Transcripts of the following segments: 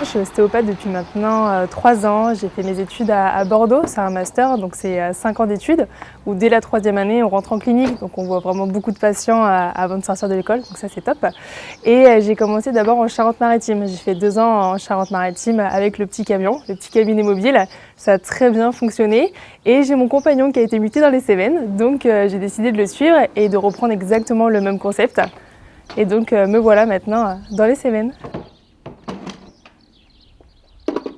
Je suis ostéopathe depuis maintenant 3 ans. J'ai fait mes études à Bordeaux, c'est un master, donc c'est 5 ans d'études, où dès la 3e année, on rentre en clinique, donc on voit vraiment beaucoup de patients avant de sortir de l'école, donc ça c'est top. Et j'ai commencé d'abord en Charente-Maritime. J'ai fait 2 ans en Charente-Maritime avec le petit camion, le petit cabinet mobile. Ça a très bien fonctionné. Et j'ai mon compagnon qui a été muté dans les Cévennes, donc j'ai décidé de le suivre et de reprendre exactement le même concept. Et donc me voilà maintenant dans les Cévennes.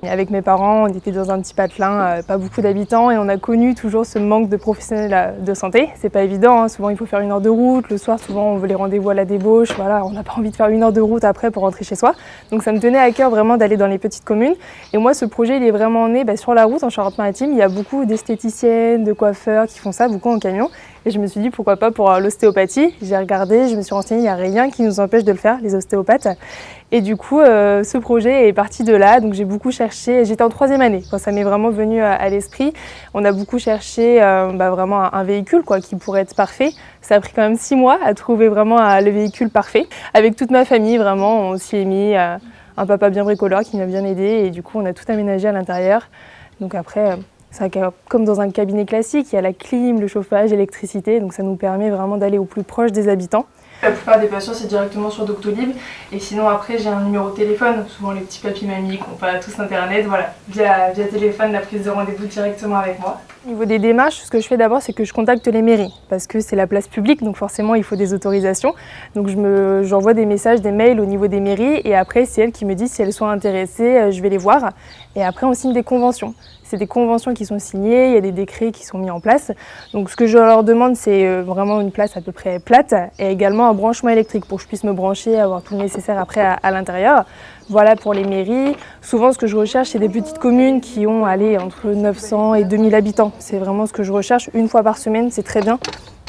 Avec mes parents, on était dans un petit patelin, pas beaucoup d'habitants, et on a connu toujours ce manque de professionnels de santé. C'est pas évident, hein. Souvent il faut faire 1 heure de route, le soir souvent on veut les rendez-vous à la débauche, voilà, on n'a pas envie de faire 1 heure de route après pour rentrer chez soi. Donc ça me tenait à cœur vraiment d'aller dans les petites communes. Et moi ce projet il est vraiment né sur la route en Charente-Maritime. Il y a beaucoup d'esthéticiennes, de coiffeurs qui font ça, beaucoup en camion. Et je me suis dit pourquoi pas pour l'ostéopathie. J'ai regardé, je me suis renseignée, il n'y a rien qui nous empêche de le faire, les ostéopathes. Et du coup, ce projet est parti de là, donc j'ai beaucoup cherché, j'étais en 3e année quand ça m'est vraiment venu à l'esprit. On a beaucoup cherché vraiment un véhicule qui pourrait être parfait. Ça a pris quand même 6 mois à trouver vraiment le véhicule parfait. Avec toute ma famille, vraiment, on s'y est mis, un papa bien bricoleur qui m'a bien aidé, et du coup on a tout aménagé à l'intérieur. Donc après, c'est comme dans un cabinet classique, il y a la clim, le chauffage, l'électricité, donc ça nous permet vraiment d'aller au plus proche des habitants. La plupart des patients, c'est directement sur Doctolib. Et sinon, après, j'ai un numéro de téléphone. Souvent, les petits papis-mamies qui n'ont pas tous Internet, voilà, via téléphone, la prise de rendez-vous directement avec moi. Au niveau des démarches, ce que je fais d'abord, c'est que je contacte les mairies. Parce que c'est la place publique, donc forcément, il faut des autorisations. Donc, j'envoie des messages, des mails au niveau des mairies. Et après, c'est elles qui me disent si elles sont intéressées, je vais les voir. Et après, on signe des conventions. C'est des conventions qui sont signées, il y a des décrets qui sont mis en place. Donc ce que je leur demande, c'est vraiment une place à peu près plate et également un branchement électrique pour que je puisse me brancher, avoir tout le nécessaire après à l'intérieur. Voilà pour les mairies. Souvent ce que je recherche, c'est des petites communes qui ont entre 900 et 2000 habitants. C'est vraiment ce que je recherche, 1 fois par semaine, c'est très bien,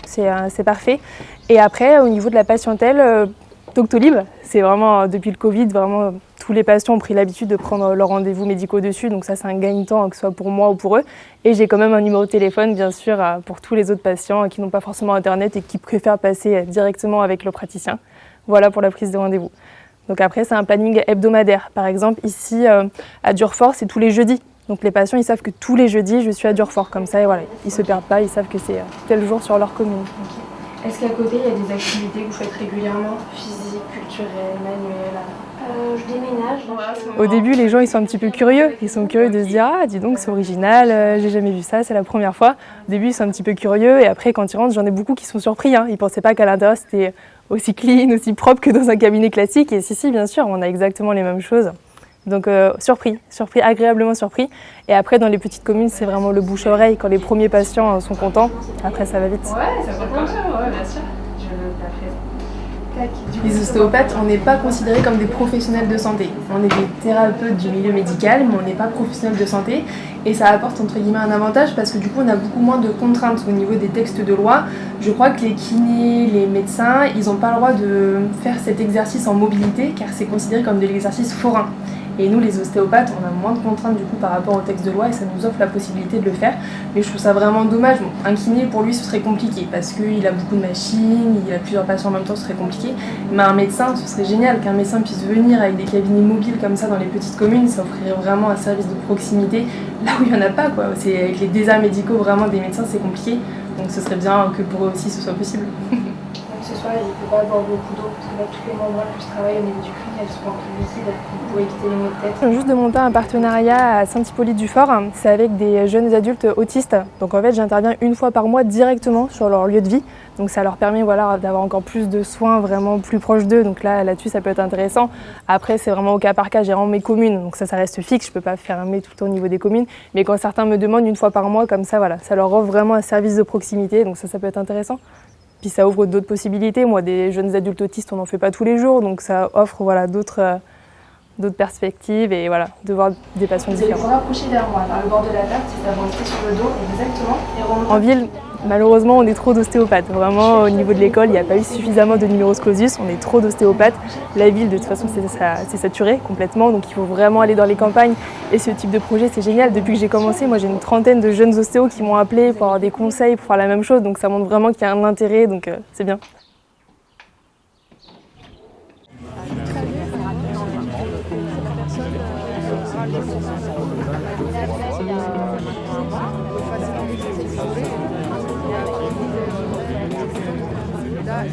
c'est parfait. Et après, au niveau de la patientèle, Doctolib, c'est vraiment depuis le Covid, vraiment tous les patients ont pris l'habitude de prendre leurs rendez-vous médicaux dessus, donc ça c'est un gain-temps que ce soit pour moi ou pour eux. Et j'ai quand même un numéro de téléphone bien sûr pour tous les autres patients qui n'ont pas forcément internet et qui préfèrent passer directement avec le praticien. Voilà pour la prise de rendez-vous. Donc après c'est un planning hebdomadaire. Par exemple ici à Durfort c'est tous les jeudis. Donc les patients ils savent que tous les jeudis je suis à Durfort comme ça et voilà, ils se perdent pas, ils savent que c'est tel jour sur leur commune. Okay. Est-ce qu'à côté il y a des activités que vous faites régulièrement, physiques, culturelles, manuelles? Je déménage. Au début, les gens ils sont un petit peu curieux. Ils sont curieux de se dire ah dis donc c'est original, j'ai jamais vu ça, c'est la première fois. Au début ils sont un petit peu curieux et après quand ils rentrent, j'en ai beaucoup qui sont surpris. Ils pensaient pas qu'à l'intérieur c'était aussi clean, aussi propre que dans un cabinet classique. Et si bien sûr, on a exactement les mêmes choses. Donc surpris, agréablement surpris. Et après dans les petites communes c'est vraiment le bouche-oreille. Quand les premiers patients sont contents, après ça va vite. Ouais, ça va comme ça, ouais bien sûr. Je le fais. Les ostéopathes, on n'est pas considérés comme des professionnels de santé. On est des thérapeutes du milieu médical, mais on n'est pas professionnels de santé. Et ça apporte entre guillemets un avantage parce que du coup on a beaucoup moins de contraintes au niveau des textes de loi. Je crois que les kinés, les médecins, ils n'ont pas le droit de faire cet exercice en mobilité car c'est considéré comme de l'exercice forain. Et nous, les ostéopathes, on a moins de contraintes du coup par rapport au texte de loi et ça nous offre la possibilité de le faire. Mais je trouve ça vraiment dommage. Bon, un kiné, pour lui, ce serait compliqué parce qu'il a beaucoup de machines, il a plusieurs patients en même temps, ce serait compliqué. Mais un médecin, ce serait génial qu'un médecin puisse venir avec des cabinets mobiles comme ça dans les petites communes. Ça offrirait vraiment un service de proximité là où il n'y en a pas, quoi. C'est, avec les déserts médicaux, vraiment, des médecins, c'est compliqué. Donc ce serait bien que pour eux aussi, ce soit possible. Ce soir, il ne peut pas boire beaucoup d'eau parce que là, toutes les membranes que je travaille au niveau du cul, elles sont un peu liquides pour éviter les maux de tête. On vient juste de monter un partenariat à Saint-Hippolyte-du-Fort, c'est avec des jeunes adultes autistes. Donc en fait, j'interviens 1 fois par mois directement sur leur lieu de vie. Donc ça leur permet d'avoir encore plus de soins vraiment plus proches d'eux. Donc là-dessus, ça peut être intéressant. Après, c'est vraiment au cas par cas, j'ai vraiment mes communes. Donc ça reste fixe, je ne peux pas fermer tout le temps au niveau des communes. Mais quand certains me demandent 1 fois par mois, comme ça, voilà, ça leur offre vraiment un service de proximité. Donc ça peut être intéressant. Puis ça ouvre d'autres possibilités. Moi, des jeunes adultes autistes, on n'en fait pas tous les jours, donc ça offre d'autres perspectives et de voir des patients différents. Vous allez vous rapprocher vers moi, vers le bord de la table, c'est d'avoir resté sur le dos, exactement. Et remonter. En ville, malheureusement, on est trop d'ostéopathes. Vraiment, au niveau de l'école, il n'y a pas eu suffisamment de numerus clausus, on est trop d'ostéopathes. La ville, de toute façon, c'est saturé complètement, donc il faut vraiment aller dans les campagnes. Et ce type de projet, c'est génial. Depuis que j'ai commencé, moi j'ai une trentaine de jeunes ostéos qui m'ont appelé pour avoir des conseils, pour faire la même chose, donc ça montre vraiment qu'il y a un intérêt, donc c'est bien. Là,